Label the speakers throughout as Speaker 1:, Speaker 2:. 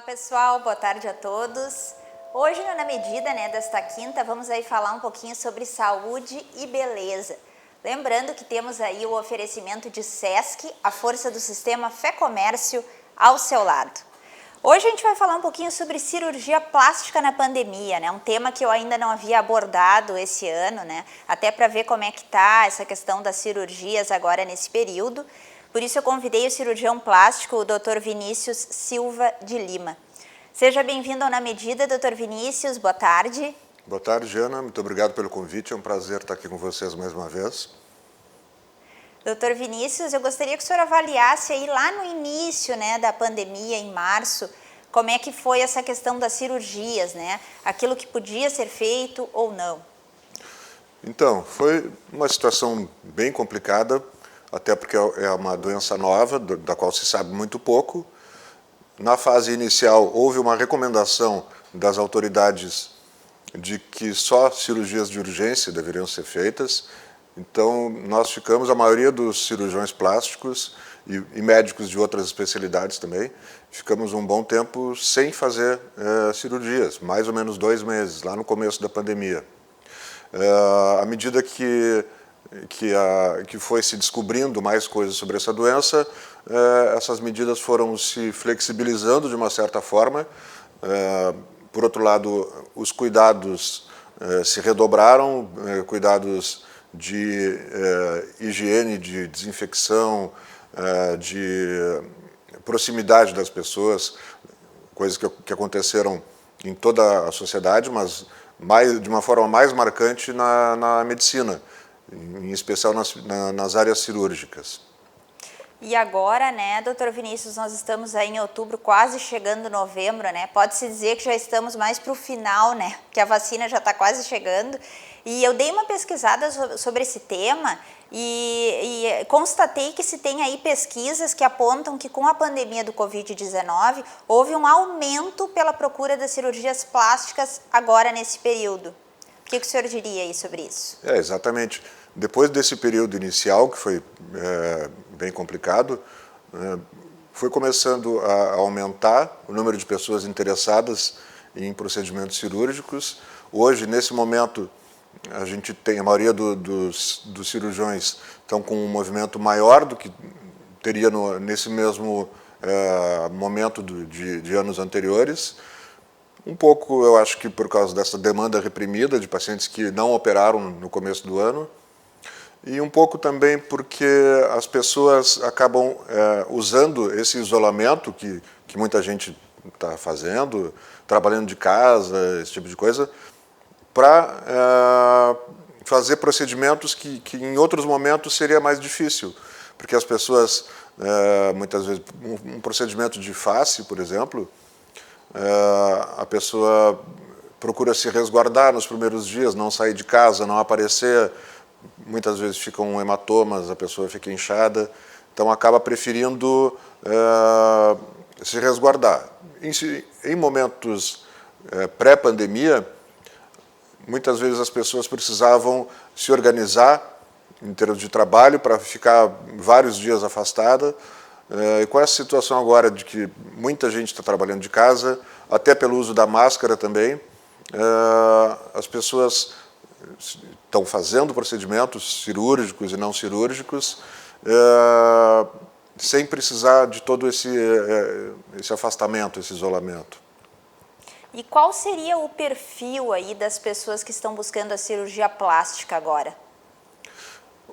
Speaker 1: pessoal, boa tarde a todos. Hoje, na medida desta quinta, vamos aí falar um pouquinho sobre saúde e beleza. Lembrando que temos aí o oferecimento de Sesc, a força do sistema Fé Comércio, ao seu lado. Hoje a gente vai falar um pouquinho sobre cirurgia plástica na pandemia, um tema que eu ainda não havia abordado esse ano, até para ver como é que está essa questão das cirurgias agora nesse período. Por isso eu convidei o cirurgião plástico, o Dr. Vinícius Silva de Lima. Seja bem-vindo ao Na Medida, Dr. Vinícius, boa tarde.
Speaker 2: Boa tarde, Ana, muito obrigado pelo convite, é um prazer estar aqui com vocês mais uma vez.
Speaker 1: Dr. Vinícius, eu gostaria que o senhor avaliasse aí lá no início da pandemia, em março, como é que foi essa questão das cirurgias, aquilo que podia ser feito ou não.
Speaker 2: Então, foi uma situação bem complicada, até porque é uma doença nova, da qual se sabe muito pouco. Na fase inicial, houve uma recomendação das autoridades de que só cirurgias de urgência deveriam ser feitas. Então, nós ficamos, a maioria dos cirurgiões plásticos e médicos de outras especialidades também, ficamos um bom tempo sem fazer cirurgias, mais ou menos 2 meses, lá no começo da pandemia. À medida que foi se descobrindo mais coisas sobre essa doença, essas medidas foram se flexibilizando de uma certa forma. Por outro lado, os cuidados se redobraram, cuidados de higiene, de desinfecção, de proximidade das pessoas, coisas que aconteceram em toda a sociedade, mas de uma forma mais marcante na medicina, em especial nas áreas cirúrgicas.
Speaker 1: E agora, doutor Vinícius, nós estamos aí em outubro, quase chegando novembro, Pode-se dizer que já estamos mais para o final, Que a vacina já está quase chegando. E eu dei uma pesquisada sobre esse tema e constatei que se tem aí pesquisas que apontam que com a pandemia do Covid-19 houve um aumento pela procura das cirurgias plásticas agora nesse período. O que o senhor diria aí sobre isso?
Speaker 2: Exatamente. Depois desse período inicial, que foi bem complicado, foi começando a aumentar o número de pessoas interessadas em procedimentos cirúrgicos. Hoje, nesse momento, a gente tem, a maioria dos cirurgiões estão com um movimento maior do que teria nesse mesmo momento de anos anteriores. Um pouco, eu acho que por causa dessa demanda reprimida de pacientes que não operaram no começo do ano, e um pouco também porque as pessoas acabam usando esse isolamento que muita gente está fazendo, trabalhando de casa, esse tipo de coisa, para fazer procedimentos que em outros momentos seria mais difícil, porque as pessoas, muitas vezes, um procedimento de face, por exemplo, a pessoa procura se resguardar nos primeiros dias, não sair de casa, não aparecer, muitas vezes ficam hematomas, a pessoa fica inchada, então acaba preferindo se resguardar. Em momentos pré-pandemia, muitas vezes as pessoas precisavam se organizar em termos de trabalho para ficar vários dias afastada. E com essa situação agora de que muita gente está trabalhando de casa, até pelo uso da máscara também, as pessoas estão fazendo procedimentos cirúrgicos e não cirúrgicos sem precisar de todo esse afastamento, esse isolamento.
Speaker 1: E qual seria o perfil aí das pessoas que estão buscando a cirurgia plástica agora?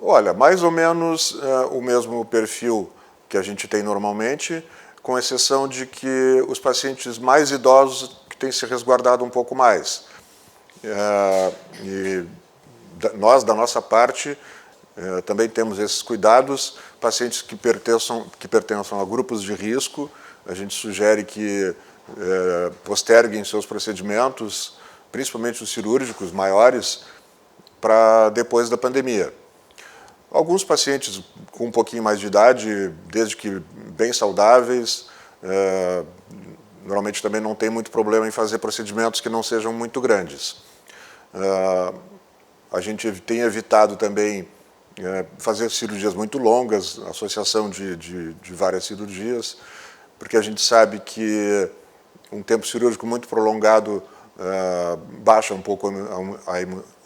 Speaker 2: Olha, mais ou menos o mesmo perfil que a gente tem normalmente, com exceção de que os pacientes mais idosos que têm se resguardado um pouco mais. E nós, da nossa parte, também temos esses cuidados. Pacientes que pertençam a grupos de risco, a gente sugere que posterguem seus procedimentos, principalmente os cirúrgicos maiores, para depois da pandemia. Alguns pacientes com um pouquinho mais de idade, desde que bem saudáveis, normalmente também não tem muito problema em fazer procedimentos que não sejam muito grandes. A gente tem evitado também fazer cirurgias muito longas, associação de várias cirurgias, porque a gente sabe que um tempo cirúrgico muito prolongado baixa um pouco a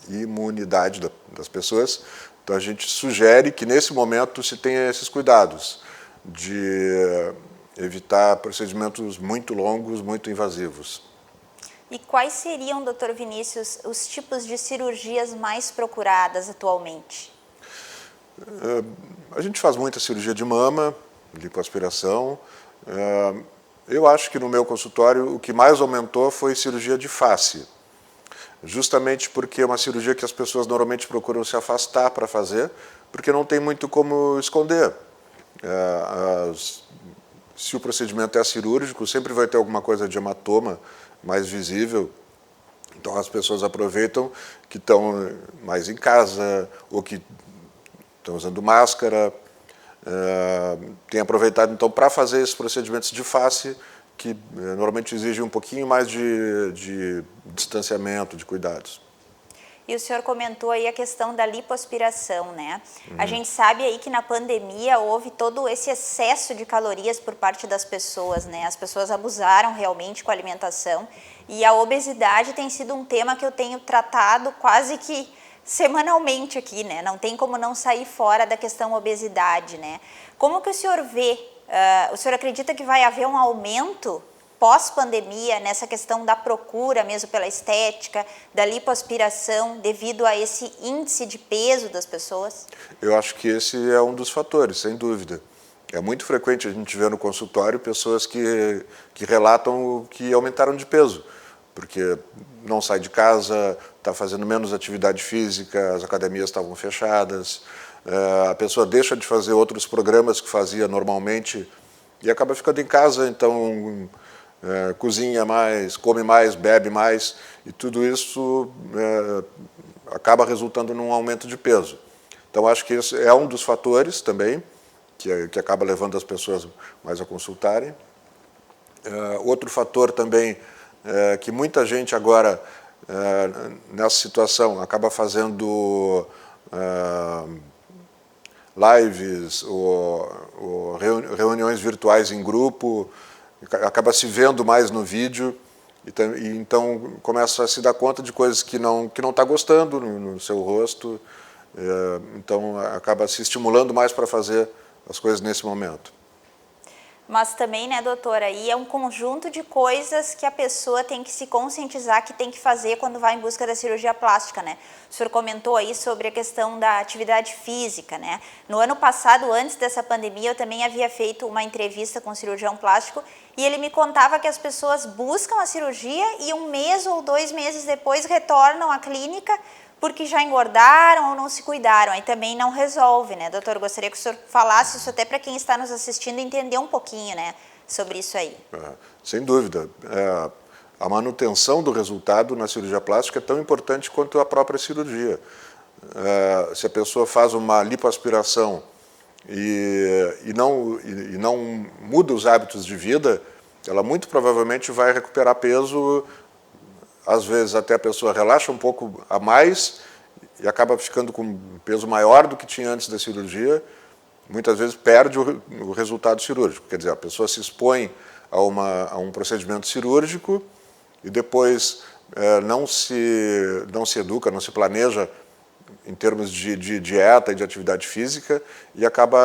Speaker 2: imunidade das pessoas. Então a gente sugere que nesse momento se tenha esses cuidados de evitar procedimentos muito longos, muito invasivos.
Speaker 1: E quais seriam, Dr. Vinícius, os tipos de cirurgias mais procuradas atualmente?
Speaker 2: A gente faz muita cirurgia de mama, lipoaspiração. Eu acho que no meu consultório o que mais aumentou foi cirurgia de face, justamente porque é uma cirurgia que as pessoas normalmente procuram se afastar para fazer, porque não tem muito como esconder. Se o procedimento é cirúrgico, sempre vai ter alguma coisa de hematoma mais visível. Então as pessoas aproveitam que estão mais em casa ou que estão usando máscara. Tem aproveitado então para fazer esses procedimentos de face que normalmente exigem um pouquinho mais de distanciamento, de cuidados.
Speaker 1: E o senhor comentou aí a questão da lipoaspiração, né? A gente sabe aí que na pandemia houve todo esse excesso de calorias por parte das pessoas, né? As pessoas abusaram realmente com a alimentação e a obesidade tem sido um tema que eu tenho tratado quase que semanalmente aqui, né? Não tem como não sair fora da questão obesidade, né? Como que o senhor vê? O senhor acredita que vai haver um aumento pós-pandemia nessa questão da procura mesmo pela estética, da lipoaspiração, devido a esse índice de peso das pessoas?
Speaker 2: Eu acho que esse é um dos fatores, sem dúvida. É muito frequente a gente ver no consultório pessoas que relatam que aumentaram de peso, porque não sai de casa, está fazendo menos atividade física, as academias estavam fechadas, a pessoa deixa de fazer outros programas que fazia normalmente e acaba ficando em casa, então cozinha mais, come mais, bebe mais, e tudo isso acaba resultando num aumento de peso. Então acho que esse é um dos fatores também que acaba levando as pessoas mais a consultarem. Outro fator também que muita gente agora nessa situação acaba fazendo lives ou reuniões virtuais em grupo, acaba se vendo mais no vídeo e então começa a se dar conta de coisas que não está gostando no seu rosto, então acaba se estimulando mais para fazer as coisas nesse momento.
Speaker 1: Mas também, né, doutora, aí é um conjunto de coisas que a pessoa tem que se conscientizar que tem que fazer quando vai em busca da cirurgia plástica, né? O senhor comentou aí sobre a questão da atividade física, né? No ano passado, antes dessa pandemia, eu também havia feito uma entrevista com um cirurgião plástico e ele me contava que as pessoas buscam a cirurgia e 1 mês ou 2 meses depois retornam à clínica porque já engordaram ou não se cuidaram, aí também não resolve, né, doutor? Gostaria que o senhor falasse isso até para quem está nos assistindo entender um pouquinho, né, sobre isso aí.
Speaker 2: Sem dúvida. A manutenção do resultado na cirurgia plástica é tão importante quanto a própria cirurgia. Se a pessoa faz uma lipoaspiração e não muda os hábitos de vida, ela muito provavelmente vai recuperar peso. Às vezes até a pessoa relaxa um pouco a mais e acaba ficando com um peso maior do que tinha antes da cirurgia. Muitas vezes perde o resultado cirúrgico. Quer dizer, a pessoa se expõe a um procedimento cirúrgico e depois não se educa, não se planeja em termos de dieta e de atividade física e acaba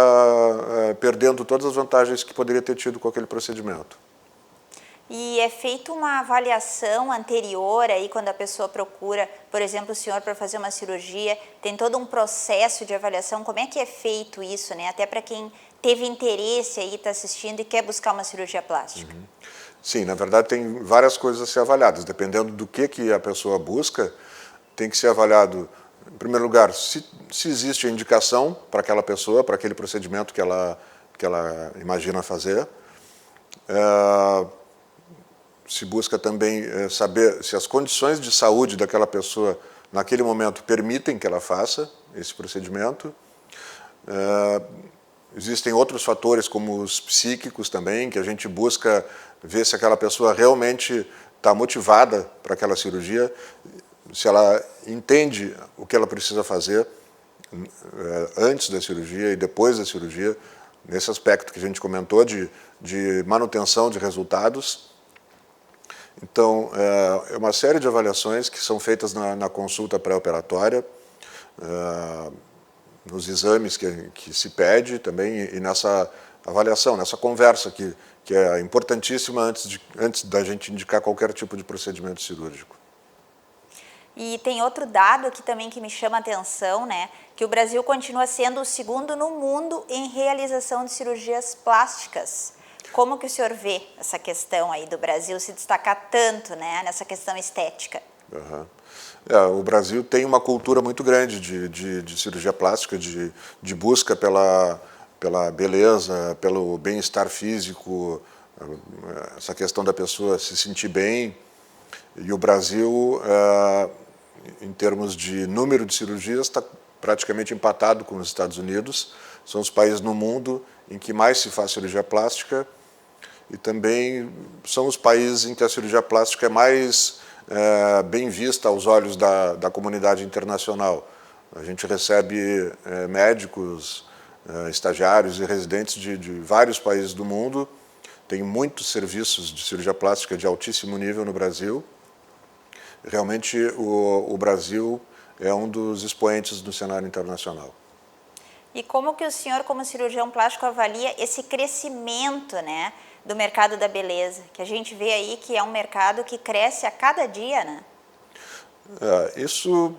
Speaker 2: perdendo todas as vantagens que poderia ter tido com aquele procedimento.
Speaker 1: E é feita uma avaliação anterior aí quando a pessoa procura, por exemplo, o senhor para fazer uma cirurgia, tem todo um processo de avaliação, como é que é feito isso, né? Até para quem teve interesse aí, está assistindo e quer buscar uma cirurgia plástica.
Speaker 2: Sim, na verdade tem várias coisas a ser avaliadas, dependendo do que a pessoa busca, tem que ser avaliado, em primeiro lugar, se existe a indicação para aquela pessoa, para aquele procedimento que ela imagina fazer. Se busca também saber se as condições de saúde daquela pessoa naquele momento permitem que ela faça esse procedimento. Existem outros fatores como os psíquicos também, que a gente busca ver se aquela pessoa realmente está motivada para aquela cirurgia, se ela entende o que ela precisa fazer antes da cirurgia e depois da cirurgia, nesse aspecto que a gente comentou de manutenção de resultados. Então, é uma série de avaliações que são feitas na consulta pré-operatória, nos exames que se pede também e nessa avaliação, nessa conversa que é importantíssima antes da gente indicar qualquer tipo de procedimento cirúrgico.
Speaker 1: E tem outro dado aqui também que me chama a atenção, né? Que o Brasil continua sendo o segundo no mundo em realização de cirurgias plásticas. Como que o senhor vê essa questão aí do Brasil se destacar tanto, né, nessa questão estética?
Speaker 2: Uhum. O Brasil tem uma cultura muito grande de cirurgia plástica, de busca pela beleza, pelo bem-estar físico, essa questão da pessoa se sentir bem. E o Brasil, em termos de número de cirurgias, está praticamente empatado com os Estados Unidos. São os países no mundo em que mais se faz cirurgia plástica e também são os países em que a cirurgia plástica é mais bem vista aos olhos da comunidade internacional. A gente recebe médicos, estagiários e residentes de vários países do mundo. Tem muitos serviços de cirurgia plástica de altíssimo nível no Brasil. Realmente o Brasil é um dos expoentes do cenário internacional.
Speaker 1: E como que o senhor, como cirurgião plástico, avalia esse crescimento, né, do mercado da beleza? Que a gente vê aí que é um mercado que cresce a cada dia, né?
Speaker 2: Isso,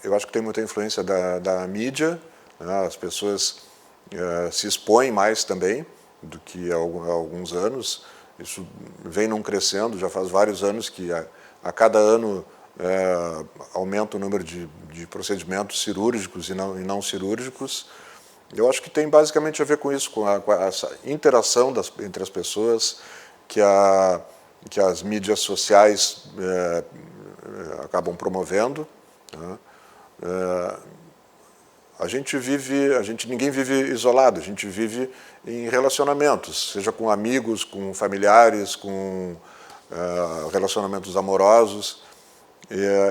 Speaker 2: eu acho que tem muita influência da mídia, né? As pessoas se expõem mais também do que há alguns anos. Isso vem não crescendo, já faz vários anos que a cada ano aumenta o número de procedimentos cirúrgicos e não cirúrgicos. Eu acho que tem basicamente a ver com isso, com essa interação entre as pessoas que as mídias sociais acabam promovendo. Né? Ninguém vive isolado, a gente vive em relacionamentos, seja com amigos, com familiares, com relacionamentos amorosos.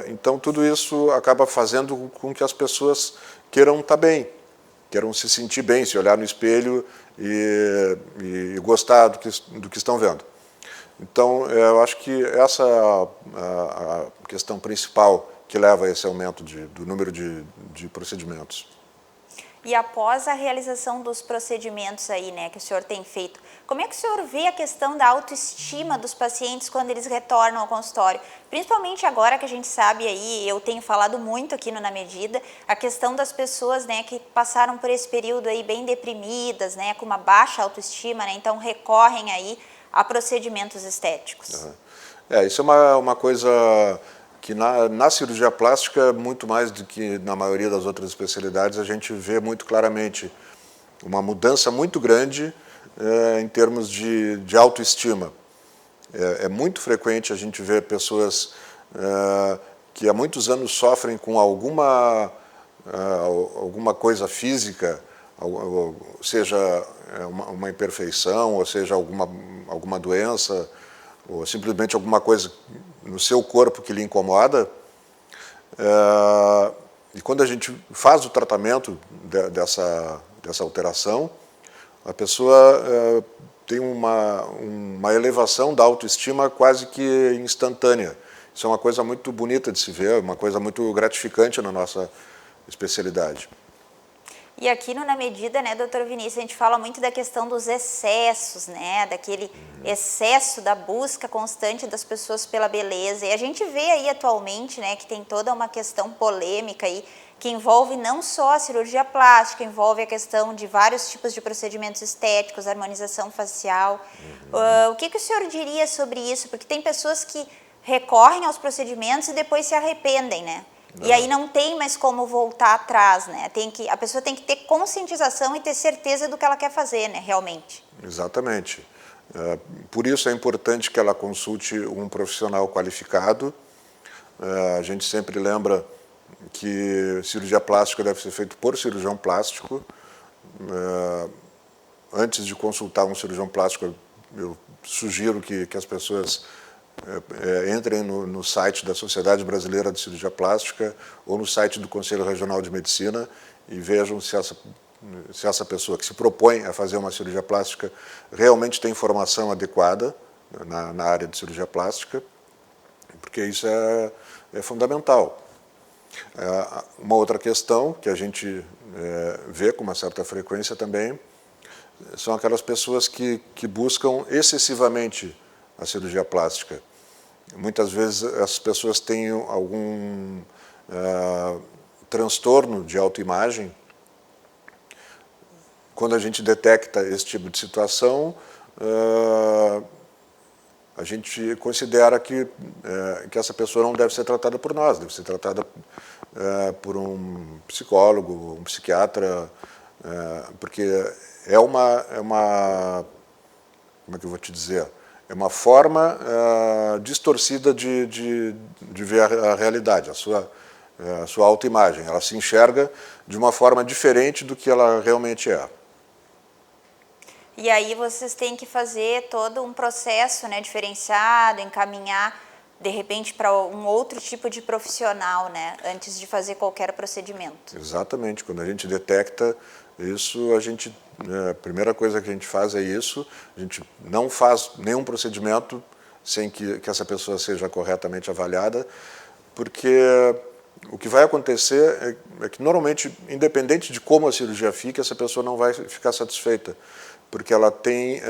Speaker 2: Então, tudo isso acaba fazendo com que as pessoas queiram estar bem, queiram se sentir bem, se olhar no espelho e gostar do que estão vendo. Então, eu acho que essa é a questão principal que leva a esse aumento do número de procedimentos.
Speaker 1: E após a realização dos procedimentos aí, né, que o senhor tem feito, como é que o senhor vê a questão da autoestima dos pacientes quando eles retornam ao consultório? Principalmente agora que a gente sabe aí, eu tenho falado muito aqui no Na Medida, a questão das pessoas, né, que passaram por esse período aí bem deprimidas, né, com uma baixa autoestima, né, então recorrem aí a procedimentos estéticos.
Speaker 2: Uhum. Isso é uma coisa que na cirurgia plástica, muito mais do que na maioria das outras especialidades, a gente vê muito claramente uma mudança muito grande em termos de autoestima. É muito frequente a gente ver pessoas que há muitos anos sofrem com alguma coisa física, seja uma imperfeição, ou seja alguma doença, ou simplesmente alguma coisa no seu corpo que lhe incomoda, e quando a gente faz o tratamento dessa alteração, a pessoa tem uma elevação da autoestima quase que instantânea. Isso é uma coisa muito bonita de se ver, uma coisa muito gratificante na nossa especialidade.
Speaker 1: E aqui no Na Medida, né, doutor Vinícius, a gente fala muito da questão dos excessos, né, daquele excesso da busca constante das pessoas pela beleza. E a gente vê aí atualmente, né, que tem toda uma questão polêmica aí, que envolve não só a cirurgia plástica, envolve a questão de vários tipos de procedimentos estéticos, harmonização facial. O que o senhor diria sobre isso? Porque tem pessoas que recorrem aos procedimentos e depois se arrependem, né? E aí não tem mais como voltar atrás, né? A pessoa tem que ter conscientização e ter certeza do que ela quer fazer, né, realmente.
Speaker 2: Exatamente. Por isso é importante que ela consulte um profissional qualificado. A gente sempre lembra que cirurgia plástica deve ser feita por cirurgião plástico. Antes de consultar um cirurgião plástico, eu sugiro que as pessoas entrem no site da Sociedade Brasileira de Cirurgia Plástica ou no site do Conselho Regional de Medicina e vejam se essa pessoa que se propõe a fazer uma cirurgia plástica realmente tem formação adequada, na área de cirurgia plástica, porque isso é fundamental. Uma outra questão que a gente vê com uma certa frequência também são aquelas pessoas que buscam excessivamente a cirurgia plástica. Muitas vezes as pessoas têm algum transtorno de autoimagem. Quando a gente detecta esse tipo de situação, a gente considera que essa pessoa não deve ser tratada por nós, deve ser tratada por um psicólogo, um psiquiatra, porque é uma, como é que eu vou te dizer, é uma forma distorcida de ver a realidade, a sua autoimagem. Ela se enxerga de uma forma diferente do que ela realmente é.
Speaker 1: E aí vocês têm que fazer todo um processo, né, diferenciado, encaminhar de repente para um outro tipo de profissional, né, antes de fazer qualquer procedimento.
Speaker 2: Exatamente. Quando a gente detecta isso, a primeira coisa que a gente faz é isso. A gente não faz nenhum procedimento sem que essa pessoa seja corretamente avaliada, porque o que vai acontecer é que normalmente, independente de como a cirurgia fique, essa pessoa não vai ficar satisfeita, porque ela tem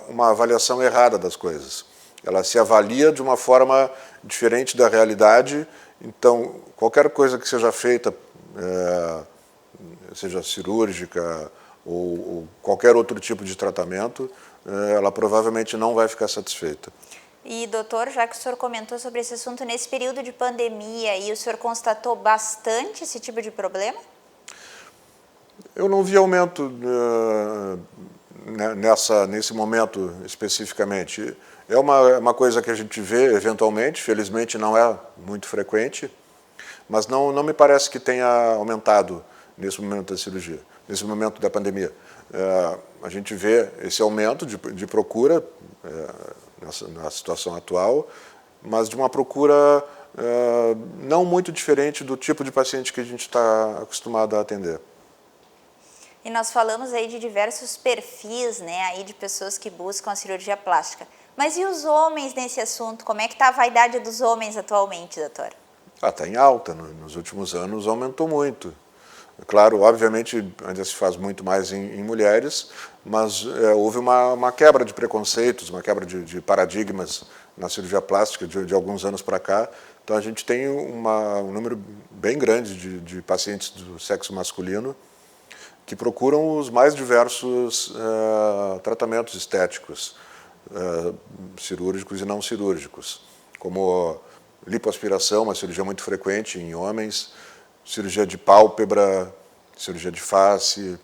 Speaker 2: uma avaliação errada das coisas. Ela se avalia de uma forma diferente da realidade, então qualquer coisa que seja feita, seja cirúrgica ou qualquer outro tipo de tratamento, ela provavelmente não vai ficar satisfeita.
Speaker 1: E, doutor, já que o senhor comentou sobre esse assunto, nesse período de pandemia, e o senhor constatou bastante esse tipo de problema?
Speaker 2: Eu não vi aumento nesse momento especificamente. É uma coisa que a gente vê eventualmente, felizmente não é muito frequente, mas não me parece que tenha aumentado nesse momento da cirurgia, nesse momento da pandemia. A gente vê esse aumento de procura na situação atual, mas de uma procura não muito diferente do tipo de paciente que a gente está acostumado a atender.
Speaker 1: E nós falamos aí de diversos perfis, né, aí de pessoas que buscam a cirurgia plástica. Mas e os homens nesse assunto? Como é que está a vaidade dos homens atualmente, doutor?
Speaker 2: Está em alta. Nos últimos anos aumentou muito. Claro, obviamente, ainda se faz muito mais em mulheres, mas houve uma quebra de preconceitos, uma quebra de paradigmas na cirurgia plástica de alguns anos para cá. Então, a gente tem um número bem grande de pacientes do sexo masculino que procuram os mais diversos tratamentos estéticos, cirúrgicos e não cirúrgicos, como lipoaspiração, uma cirurgia muito frequente em homens, cirurgia de pálpebra, cirurgia de face,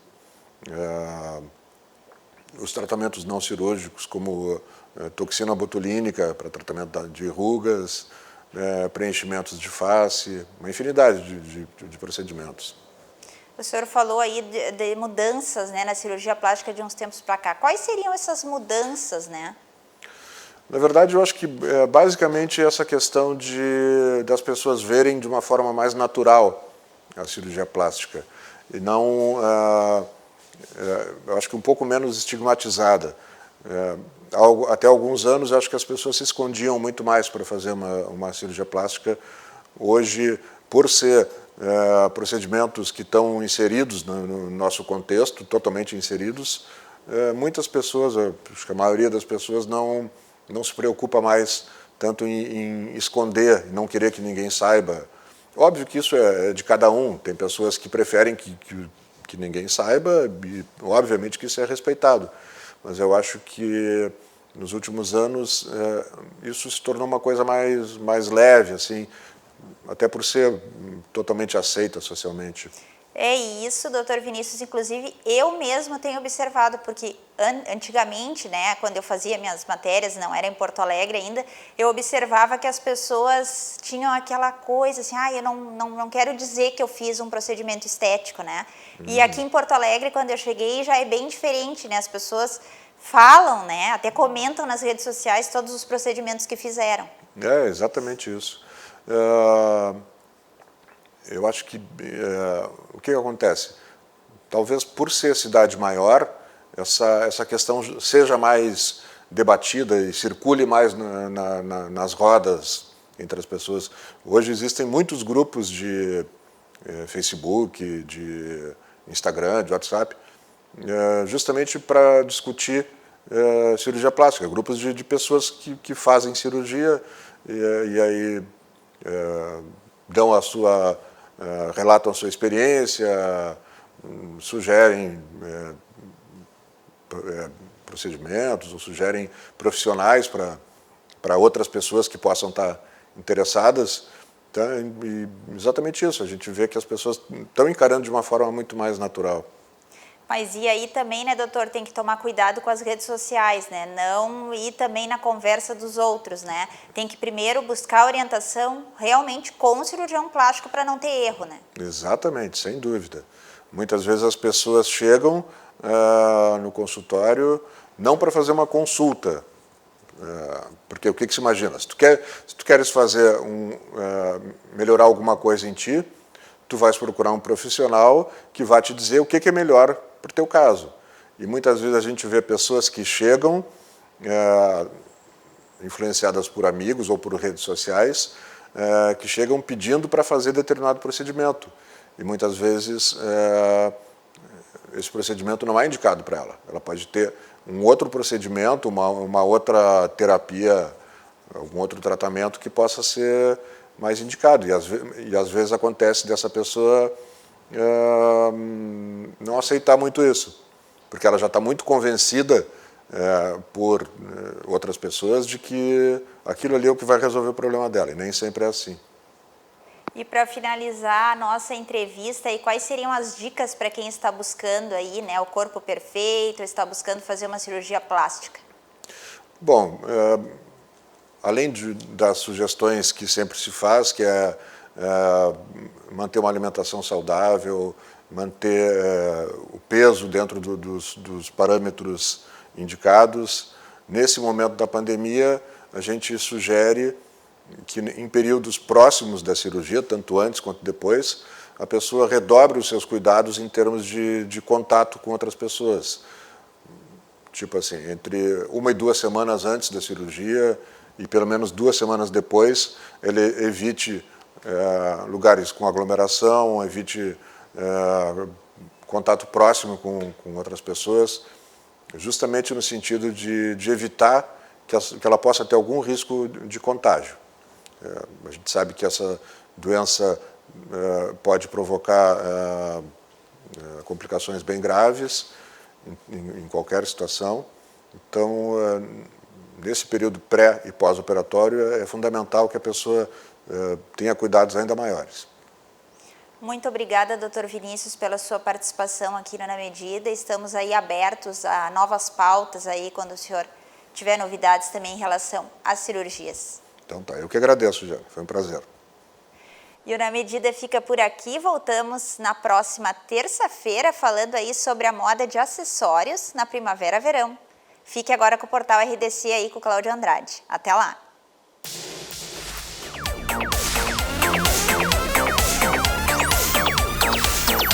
Speaker 2: os tratamentos não cirúrgicos, como toxina botulínica para tratamento de rugas, preenchimentos de face, uma infinidade de procedimentos.
Speaker 1: O senhor falou aí de mudanças, né, na cirurgia plástica de uns tempos para cá. Quais seriam essas mudanças, né?
Speaker 2: Na verdade, eu acho que basicamente essa questão das pessoas verem de uma forma mais natural a cirurgia plástica e não, eu acho que um pouco menos estigmatizada. Até alguns anos, eu acho que as pessoas se escondiam muito mais para fazer uma cirurgia plástica. Hoje, por ser procedimentos que estão inseridos no nosso contexto, totalmente inseridos, muitas pessoas, acho que a maioria das pessoas não se preocupa mais tanto em esconder, não querer que ninguém saiba. Óbvio que isso é de cada um, tem pessoas que preferem que ninguém saiba e obviamente que isso é respeitado, mas eu acho que nos últimos anos isso se tornou uma coisa mais leve, assim, até por ser totalmente aceita socialmente.
Speaker 1: É isso, doutor Vinícius. Inclusive, eu mesmo tenho observado, porque antigamente, né, quando eu fazia minhas matérias, não era em Porto Alegre ainda, eu observava que as pessoas tinham aquela coisa assim, eu não quero dizer que eu fiz um procedimento estético, né? E aqui em Porto Alegre, quando eu cheguei, já é bem diferente, né? As pessoas falam, né, até comentam nas redes sociais todos os procedimentos que fizeram.
Speaker 2: É exatamente isso. Eu acho que o que acontece? Talvez por ser cidade maior, essa questão seja mais debatida e circule mais nas rodas entre as pessoas. Hoje existem muitos grupos de Facebook, de Instagram, de WhatsApp, justamente para discutir cirurgia plástica, grupos de pessoas que fazem cirurgia e aí dão relatam a sua experiência, sugerem procedimentos ou sugerem profissionais para outras pessoas que possam estar interessadas. Então, e exatamente isso, a gente vê que as pessoas estão encarando de uma forma muito mais natural.
Speaker 1: Mas e aí também, né, doutor, tem que tomar cuidado com as redes sociais, né? Não ir também na conversa dos outros, né? Tem que primeiro buscar orientação realmente com o cirurgião plástico para não ter erro, né?
Speaker 2: Exatamente, sem dúvida. Muitas vezes as pessoas chegam no consultório não para fazer uma consulta, porque o que se imagina? Se tu queres fazer melhorar alguma coisa em ti, tu vais procurar um profissional que vai te dizer o que é melhor para o teu caso. E muitas vezes a gente vê pessoas que chegam, influenciadas por amigos ou por redes sociais, que chegam pedindo para fazer determinado procedimento. E muitas vezes esse procedimento não é indicado para ela. Ela pode ter um outro procedimento, uma outra terapia, algum outro tratamento que possa ser mais indicado. E às vezes acontece dessa pessoa não aceitar muito isso, porque ela já está muito convencida por outras pessoas de que aquilo ali é o que vai resolver o problema dela, e nem sempre é assim.
Speaker 1: E para finalizar a nossa entrevista, aí, quais seriam as dicas para quem está buscando aí, né, o corpo perfeito, está buscando fazer uma cirurgia plástica?
Speaker 2: Bom, além das sugestões que sempre se faz, que é manter uma alimentação saudável, manter o peso dentro dos parâmetros indicados, nesse momento da pandemia, a gente sugere que em períodos próximos da cirurgia, tanto antes quanto depois, a pessoa redobre os seus cuidados em termos de contato com outras pessoas. Tipo assim, entre 1 e 2 semanas antes da cirurgia e pelo menos 2 semanas depois, ele evite lugares com aglomeração, evite contato próximo com outras pessoas, justamente no sentido de evitar que ela possa ter algum risco de contágio. A gente sabe que essa doença pode provocar complicações bem graves em qualquer situação. Então, nesse período pré e pós-operatório, é fundamental que a pessoa tenha cuidados ainda maiores.
Speaker 1: Muito obrigada, Dr. Vinícius, pela sua participação aqui no Na Medida. Estamos aí abertos a novas pautas aí quando o senhor tiver novidades também em relação às cirurgias.
Speaker 2: Então tá, eu que agradeço, já. Foi um prazer.
Speaker 1: E o Na Medida fica por aqui. Voltamos na próxima terça-feira falando aí sobre a moda de acessórios na primavera-verão. Fique agora com o portal RDC aí com o Cláudio Andrade. Até lá!